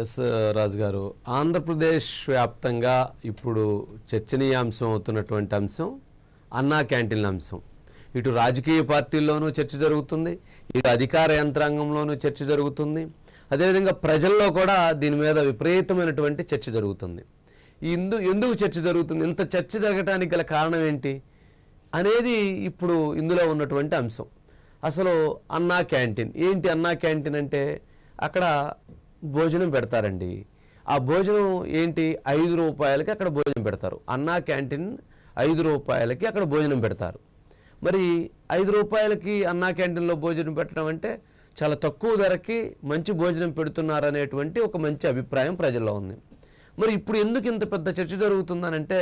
Yes రాజు గారు, ఆంధ్రప్రదేశ్ వ్యాప్తంగా ఇప్పుడు చర్చనీయాంశం అవుతున్నటువంటి అంశం అన్నా క్యాంటీన్ల అంశం. ఇటు రాజకీయ పార్టీల్లోనూ చర్చ జరుగుతుంది, ఇటు అధికార యంత్రాంగంలోనూ చర్చ జరుగుతుంది, అదేవిధంగా ప్రజల్లో కూడా దీని మీద విపరీతమైనటువంటి చర్చ జరుగుతుంది. ఎందుకు చర్చ జరుగుతుంది, ఇంత చర్చ జరగటానికి గల కారణం ఏంటి అనేది ఇప్పుడు ఇందులో ఉన్నటువంటి అంశం. అసలు అన్నా క్యాంటీన్ ఏంటి? అన్నా క్యాంటీన్ అంటే అక్కడ భోజనం పెడతారండి. ఆ భోజనం ఏంటి? 5 రూపాయలకి అక్కడ భోజనం పెడతారు. అన్నా క్యాంటీన్ 5 రూపాయలకి అక్కడ భోజనం పెడతారు. మరి 5 రూపాయలకి అన్నా క్యాంటీన్లో భోజనం పెట్టడం అంటే చాలా తక్కువ ధరకి మంచి భోజనం పెడుతున్నారు అనేటువంటి ఒక మంచి అభిప్రాయం ప్రజల్లో ఉంది. మరి ఇప్పుడు ఎందుకు ఇంత పెద్ద చర్చ జరుగుతుందనంటే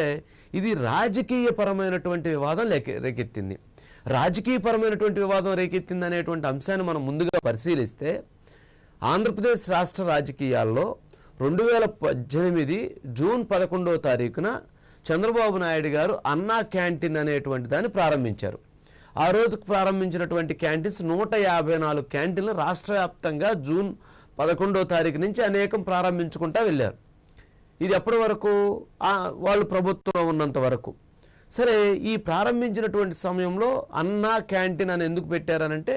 ఇది రాజకీయపరమైనటువంటి వివాదం రేకెత్తింది. రాజకీయపరమైనటువంటి వివాదం రేకెత్తింది అనేటువంటి అంశాన్ని మనం ముందుగా పరిశీలిస్తే ఆంధ్రప్రదేశ్ రాష్ట్ర రాజకీయాల్లో 2018 జూన్ 11వ తారీఖున చంద్రబాబు నాయుడు గారు అన్నా క్యాంటీన్ అనేటువంటి దాన్ని ప్రారంభించారు. ఆ రోజు ప్రారంభించినటువంటి క్యాంటీన్స్ 154 క్యాంటీన్లు రాష్ట్ర వ్యాప్తంగా జూన్ 11వ తారీఖు నుంచి అనేకం ప్రారంభించుకుంటూ వెళ్ళారు. ఇది ఎప్పటి వరకు? వాళ్ళు ప్రభుత్వంలో ఉన్నంత వరకు. సరే, ఈ ప్రారంభించినటువంటి సమయంలో అన్నా క్యాంటీన్ అని ఎందుకు పెట్టారనంటే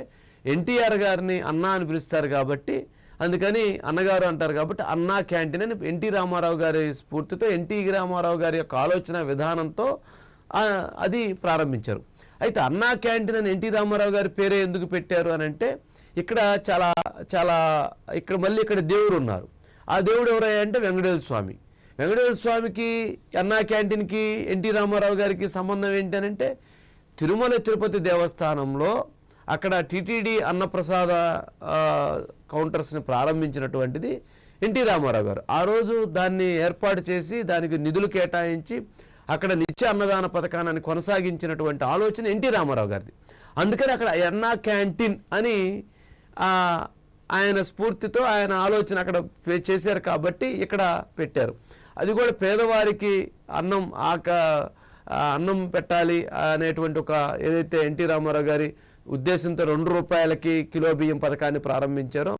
ఎన్టీఆర్ గారిని అన్నా అని పిలుస్తారు కాబట్టి, అందుకని అన్నగారు అంటారు కాబట్టి అన్నా క్యాంటీన్ అని ఎన్టీ రామారావు గారి స్ఫూర్తితో, ఎన్టీ రామారావు గారి యొక్క ఆలోచన విధానంతో అది ప్రారంభించారు. అయితే అన్నా క్యాంటీన్ అని ఎన్టీ రామారావు గారి పేరే ఎందుకు పెట్టారు అని అంటే ఇక్కడ చాలా చాలా ఇక్కడ దేవుడు ఉన్నారు. ఆ దేవుడు ఎవరయ్యా అంటే వెంకటేశ్వర స్వామి. వెంకటేశ్వర స్వామికి అన్నా క్యాంటీన్కి ఎన్టీ రామారావు గారికి సంబంధం ఏంటి అని అంటే తిరుమల తిరుపతి దేవస్థానంలో అక్కడ టీటీడీ అన్నప్రసాద కౌంటర్స్ని ప్రారంభించినటువంటిది ఎన్టీ రామారావు గారు. ఆ రోజు దాన్ని ఏర్పాటు చేసి దానికి నిధులు కేటాయించి అక్కడ నిత్య అన్నదాన పథకాన్ని కొనసాగించినటువంటి ఆలోచన ఎన్టీ రామారావు గారిది. అందుకని అక్కడ అన్నా క్యాంటీన్ అని ఆయన స్ఫూర్తితో ఆయన ఆలోచన అక్కడ చేశారు కాబట్టి ఇక్కడ పెట్టారు. అది కూడా పేదవారికి అన్నం పెట్టాలి అనేటువంటి ఒక ఏదైతే ఎన్టీ రామారావు గారి ఉద్దేశంతో 2 రూపాయలకి కిలో బియ్యం పథకాన్ని ప్రారంభించారో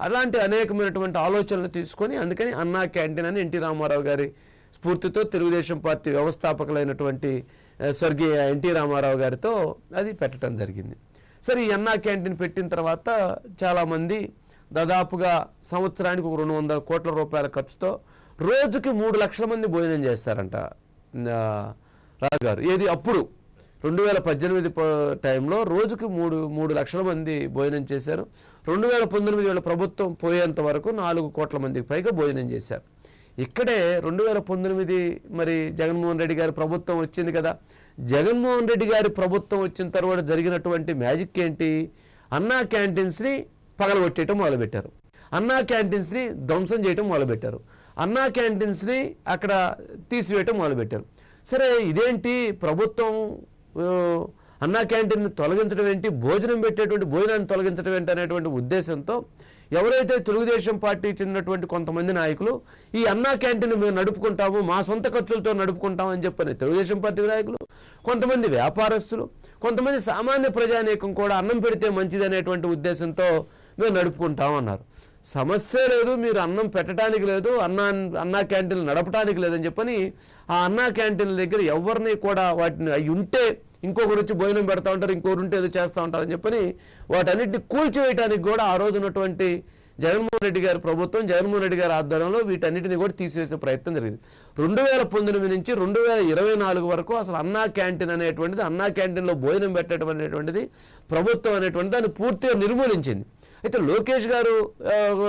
అలాంటి అనేకమైనటువంటి ఆలోచనలు తీసుకొని అందుకని అన్నా క్యాంటీన్ అని ఎన్టీ రామారావు గారి స్ఫూర్తితో తెలుగుదేశం పార్టీ వ్యవస్థాపకులైనటువంటి స్వర్గీయ ఎన్టీ రామారావు గారితో అది పెట్టడం జరిగింది. సరే, ఈ అన్నా క్యాంటీన్ పెట్టిన తర్వాత చాలామంది దాదాపుగా సంవత్సరానికి 200 కోట్ల రూపాయల ఖర్చుతో రోజుకి 3 లక్షల మంది భోజనం చేస్తారంట రాజుగారు. ఏది అప్పుడు 2018 టైంలో రోజుకి 3 లక్షల మంది భోజనం చేశారు. 2019 ప్రభుత్వం పోయేంత వరకు 4 కోట్ల మందికి పైగా భోజనం చేశారు. ఇక్కడే 2019 మరి జగన్మోహన్ రెడ్డి గారి ప్రభుత్వం వచ్చింది కదా. జగన్మోహన్ రెడ్డి గారి ప్రభుత్వం వచ్చిన తర్వాత జరిగినటువంటి మ్యాజిక్ ఏంటి? అన్నా క్యాంటీన్స్ని పగలగొట్టేయటం మొదలుపెట్టారు. అన్నా క్యాంటీన్స్ని ధ్వంసం చేయటం మొదలుపెట్టారు. అన్నా క్యాంటీన్స్ని అక్కడ తీసివేయటం మొదలుపెట్టారు. సరే, ఇదేంటి ప్రభుత్వం అన్నా క్యాంటీన్ తొలగించడం ఏంటి, భోజనం పెట్టేటువంటి భోజనాన్ని తొలగించడం ఏంటి అనేటువంటి ఉద్దేశంతో ఎవరైతే తెలుగుదేశం పార్టీ చెందినటువంటి కొంతమంది నాయకులు ఈ అన్నా క్యాంటీన్ మేము నడుపుకుంటాము, మా సొంత ఖర్చులతో నడుపుకుంటాము అని చెప్పని తెలుగుదేశం పార్టీ నాయకులు, కొంతమంది వ్యాపారస్తులు, కొంతమంది సామాన్య ప్రజానీకం కూడా అన్నం పెడితే మంచిది అనేటువంటి ఉద్దేశంతో మేము నడుపుకుంటామన్నారు. సమస్య లేదు, మీరు అన్నం పెట్టడానికి లేదు, అన్నా క్యాంటీన్లు నడపడానికి లేదని చెప్పని ఆ అన్నా క్యాంటీన్ల దగ్గర ఎవరిని కూడా వాటిని అవి ఉంటే ఇంకొకరు వచ్చి భోజనం పెడతా ఉంటారు, ఇంకొకరు ఉంటే ఏదో చేస్తూ ఉంటారని చెప్పని వాటన్నిటిని కూల్చివేయడానికి కూడా ఆ రోజు ఉన్నటువంటి జగన్మోహన్ రెడ్డి గారి ప్రభుత్వం, జగన్మోహన్ రెడ్డి గారి ఆధ్వర్యంలో వీటన్నిటిని కూడా తీసివేసే ప్రయత్నం జరిగింది. 2019 నుంచి 2024 వరకు అసలు అన్నా క్యాంటీన్ అనేటువంటిది, అన్నా క్యాంటీన్లో భోజనం పెట్టడం అనేటువంటిది ప్రభుత్వం అనేటువంటి దాన్ని పూర్తిగా నిర్మూలించింది. అయితే లోకేష్ గారు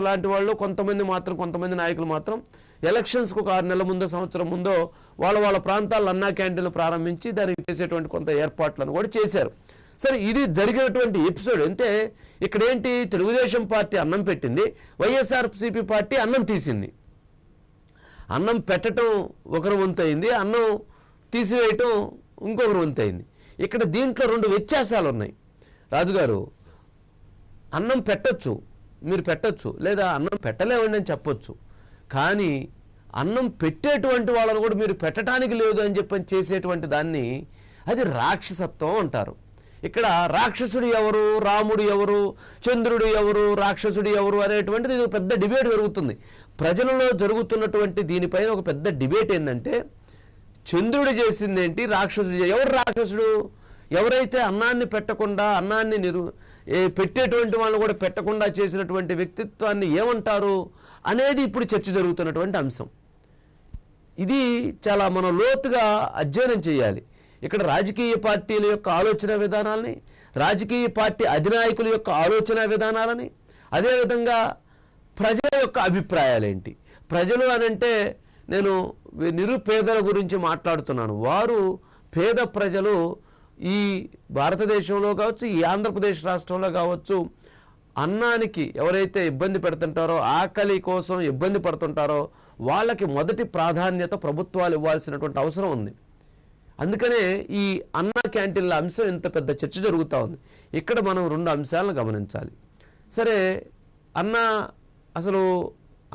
లాంటి వాళ్ళు కొంతమంది నాయకులు మాత్రం ఎలక్షన్స్కు 6 నెలల ముందో సంవత్సరం ముందో వాళ్ళ ప్రాంతాల్లో అన్నా క్యాంటీన్లు ప్రారంభించి దానికి చేసేటువంటి కొంత ఏర్పాట్లను కూడా చేశారు. సరే, ఇది జరిగినటువంటి ఎపిసోడ్ అంటే ఇక్కడ ఏంటి? తెలుగుదేశం పార్టీ అన్నం పెట్టింది, వైఎస్ఆర్సీపీ పార్టీ అన్నం తీసింది. అన్నం పెట్టడం ఒకరు వంతు అయింది, అన్నం తీసివేయటం ఇంకొకరు వంతు అయింది. ఇక్కడ దీంట్లో 2 వ్యత్యాసాలు ఉన్నాయి రాజుగారు. అన్నం మీరు పెట్టచ్చు, లేదా అన్నం పెట్టలేవండి అని చెప్పొచ్చు. కానీ అన్నం పెట్టేటువంటి వాళ్ళను కూడా మీరు పెట్టడానికి లేదు అని చెప్పని చేసేటువంటి దాన్ని అది రాక్షసత్వం అంటారు. ఇక్కడ రాక్షసుడు ఎవరు, రాముడు ఎవరు, చంద్రుడు ఎవరు, రాక్షసుడు ఎవరు అనేటువంటిది ఇది పెద్ద డిబేట్ జరుగుతుంది. ప్రజలలో జరుగుతున్నటువంటి దీనిపైన ఒక పెద్ద డిబేట్ ఏంటంటే, చంద్రుడు చేసింది ఏంటి, రాక్షసుడు ఎవరు రాక్షసుడు? ఎవరైతే అన్నాన్ని పెట్టకుండా, అన్నాన్ని పెట్టేటువంటి వాళ్ళు కూడా పెట్టకుండా చేసినటువంటి వ్యక్తిత్వాన్ని ఏమంటారు అనేది ఇప్పుడు చర్చ జరుగుతున్నటువంటి అంశం. ఇది చాలా మనం లోతుగా అధ్యయనం చేయాలి. ఇక్కడ రాజకీయ పార్టీల యొక్క ఆలోచన విధానాలని, రాజకీయ పార్టీ అధినాయకుల యొక్క ఆలోచన విధానాలని, అదేవిధంగా ప్రజల యొక్క అభిప్రాయాలేంటి. ప్రజలు అనంటే నేను నిరుపేదల గురించి మాట్లాడుతున్నాను. వారు పేద ప్రజలు ఈ భారతదేశంలో కావచ్చు, ఈ ఆంధ్రప్రదేశ్ రాష్ట్రంలో కావచ్చు, అన్నానికి ఎవరైతే ఇబ్బంది పెడుతుంటారో, ఆకలి కోసం ఇబ్బంది పడుతుంటారో వాళ్ళకి మొదటి ప్రాధాన్యత ప్రభుత్వాలు ఇవ్వాల్సినటువంటి అవసరం ఉంది. అందుకనే ఈ అన్న క్యాంటీన్ల అంశం ఇంత పెద్ద చర్చ జరుగుతూ ఉంది. ఇక్కడ మనం 2 అంశాలను గమనించాలి. సరే, అసలు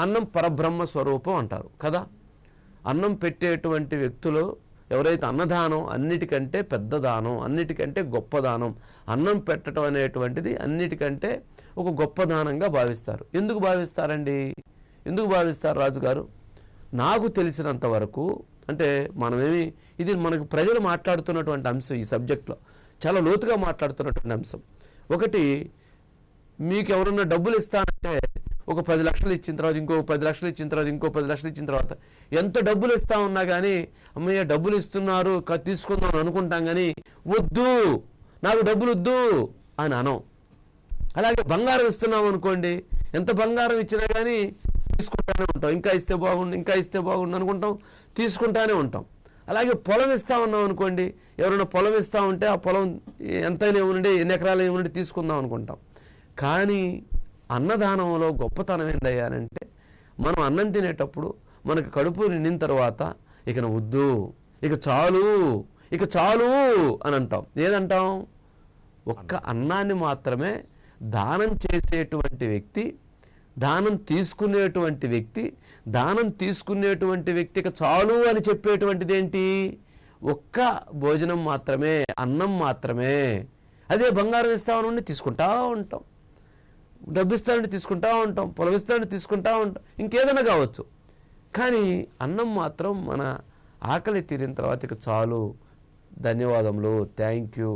అన్నం పరబ్రహ్మ స్వరూపం అంటారు కదా. అన్నం పెట్టేటువంటి వ్యక్తులు ఎవరైతే అన్నదానం అన్నిటికంటే పెద్ద దానం, అన్నిటికంటే గొప్ప దానం, అన్నం పెట్టడం అనేటువంటిది అన్నిటికంటే ఒక గొప్ప దానంగా భావిస్తారు. ఎందుకు భావిస్తారండి? ఎందుకు భావిస్తారు రాజుగారు? నాకు తెలిసినంత వరకు, అంటే మనమేమి ఇది మనకు ప్రజలు మాట్లాడుతున్నటువంటి అంశం, ఈ సబ్జెక్ట్లో చాలా లోతుగా మాట్లాడుతున్నటువంటి అంశం. ఒకటి, మీకు ఎవరన్నా డబ్బులు ఇస్తానంటే ఒక 10 లక్షలు ఇచ్చిన తర్వాత ఇంకో 10 లక్షలు ఇచ్చిన తర్వాత ఇంకో 10 లక్షలు ఇచ్చిన తర్వాత ఎంత డబ్బులు ఇస్తా ఉన్నా కానీ అమ్మయ్య డబ్బులు ఇస్తున్నారు తీసుకుందాం అనుకుంటాం, కానీ వద్దు నాకు డబ్బులు వద్దు అని అనం. అలాగే బంగారం ఇస్తున్నాం అనుకోండి, ఎంత బంగారం ఇచ్చినా కానీ తీసుకుంటానే ఉంటాం, ఇంకా ఇస్తే బాగుండు, ఇంకా ఇస్తే బాగుండు అనుకుంటాం, తీసుకుంటానే ఉంటాం. అలాగే పొలం ఇస్తా ఉన్నాం అనుకోండి, ఎవరైనా పొలం ఇస్తూ ఉంటే ఆ పొలం ఎంతైనా ఇవ్వండి, ఎన్ని ఎకరాలు ఇవ్వండి తీసుకుందాం అనుకుంటాం. కానీ అన్నదానంలో గొప్పతనం ఏందయ్యానంటే, మనం అన్నం తినేటప్పుడు మనకు కడుపు నిండిన తర్వాత ఇక వద్దు, ఇక చాలు, ఇక చాలు అని అంటాం. ఏదంటాం? ఒక్క అన్నాన్ని మాత్రమే దానం చేసేటువంటి వ్యక్తి, దానం తీసుకునేటువంటి వ్యక్తి, దానం తీసుకునేటువంటి వ్యక్తికి చాలు అని చెప్పేటువంటిది ఏంటి? ఒక్క భోజనం మాత్రమే, అన్నం మాత్రమే. అదే బంగారం ఇస్తామని తీసుకుంటా ఉంటాం, డబ్బు ఇస్తానంటే తీసుకుంటా ఉంటాం, పొలం ఇస్తానంటే తీసుకుంటా ఉంటాం, ఇంకేదైనా కావచ్చు. కానీ అన్నం మాత్రం మన ఆకలి తీరిన తర్వాత ఇక చాలు, ధన్యవాదములు, థ్యాంక్ యూ,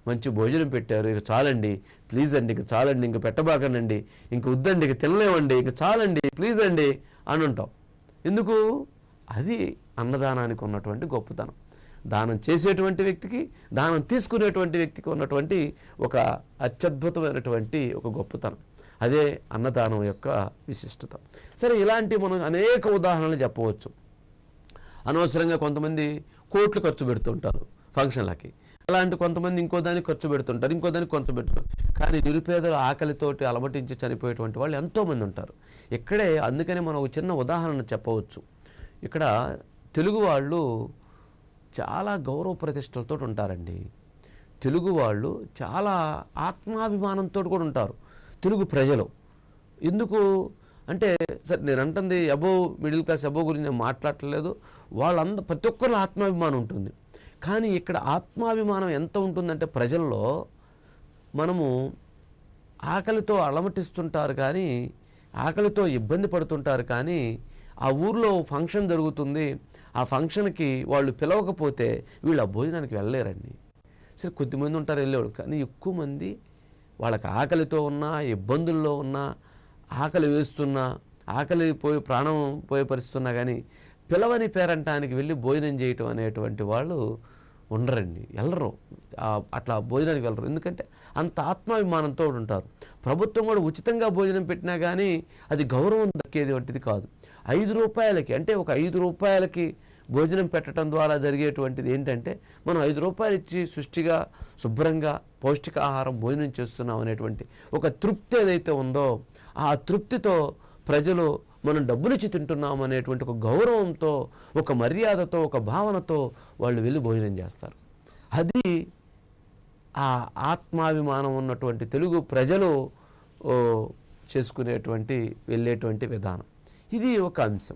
మంచి భోజనం పెట్టారు, ఇక చాలండి, ప్లీజ్ అండి, ఇక చాలండి, ఇంక పెట్టబాకండి, ఇంక వద్దండి, ఇక తినలేమండి, ఇంక చాలండి, ప్లీజ్ అండి అని ఉంటాం. ఎందుకు? అది అన్నదానానికి ఉన్నటువంటి గొప్పతనం. దానం చేసేటువంటి వ్యక్తికి, దానం తీసుకునేటువంటి వ్యక్తికి ఉన్నటువంటి ఒక అత్యద్భుతమైనటువంటి ఒక గొప్పతనం. అదే అన్నదానం యొక్క విశిష్టత. సరే, ఇలాంటి మనం అనేక ఉదాహరణలు చెప్పవచ్చు. అనవసరంగా కొంతమంది కోట్లు ఖర్చు పెడుతుంటారు ఫంక్షన్లకి, అలాంటి కొంతమంది ఇంకో దానికి ఖర్చు పెడుతుంటారు, ఇంకో దానికి ఖర్చు పెడుతుంటారు. కానీ నిరుపేదల ఆకలితోటి అలమటించి చనిపోయేటువంటి వాళ్ళు ఎంతోమంది ఉంటారు. ఇక్కడే అందుకనే మనం ఒక చిన్న ఉదాహరణ చెప్పవచ్చు. ఇక్కడ తెలుగు వాళ్ళు చాలా గౌరవ ప్రతిష్టలతో ఉంటారండి. తెలుగు వాళ్ళు చాలా ఆత్మాభిమానంతో కూడా ఉంటారు తెలుగు ప్రజలు. ఎందుకు అంటే, సరే నేను అంటుంది అబోవ్ మిడిల్ క్లాస్ అబోవ్ గురించి నేను మాట్లాడలేదు, ప్రతి ఒక్కరిలో ఆత్మాభిమానం ఉంటుంది. కానీ ఇక్కడ ఆత్మాభిమానం ఎంత ఉంటుందంటే, ప్రజల్లో మనము ఆకలితో అలమటిస్తుంటారు, కానీ ఆకలితో ఇబ్బంది పడుతుంటారు, కానీ ఆ ఊర్లో ఫంక్షన్ జరుగుతుంది, ఆ ఫంక్షన్కి వాళ్ళు పిలవకపోతే వీళ్ళు ఆ భోజనానికి వెళ్ళలేరండి. సరే, కొద్దిమంది ఉంటారు వెళ్ళేవాడు, కానీ ఎక్కువ మంది వాళ్ళకి ఆకలితో ఉన్నా, ఇబ్బందుల్లో ఉన్నా, ఆకలి వేస్తున్నా, ఆకలి పోయి ప్రాణం పోయే పరిస్థితున్నా కానీ పిలవని పేరంటానికి వెళ్ళి భోజనం చేయటం అనేటువంటి వాళ్ళు ఉండరండి, వెళ్ళరు, అట్లా భోజనానికి వెళ్ళరు. ఎందుకంటే అంత ఆత్మాభిమానంతో ఉంటారు. ప్రభుత్వం కూడా ఉచితంగా భోజనం పెట్టినా కానీ అది గౌరవం దక్కేది వంటిది కాదు. 5 రూపాయలకి, అంటే ఒక 5 రూపాయలకి భోజనం పెట్టడం ద్వారా జరిగేటువంటిది ఏంటంటే, మనం 5 రూపాయలు ఇచ్చి సృష్టిగా శుభ్రంగా పౌష్టికాహారం భోజనం చేస్తున్నాం అనేటువంటి ఒక తృప్తి ఏదైతే ఉందో, ఆ తృప్తితో ప్రజలు మనం డబ్బులిచ్చి తింటున్నాం అనేటువంటి ఒక గౌరవంతో, ఒక మర్యాదతో, ఒక భావనతో వాళ్ళు వెళ్ళి భోజనం చేస్తారు. అది ఆ ఆత్మాభిమానం ఉన్నటువంటి తెలుగు ప్రజలు చేసుకునేటువంటి వెళ్ళేటువంటి విధానం. ఇది ఒక అంశం.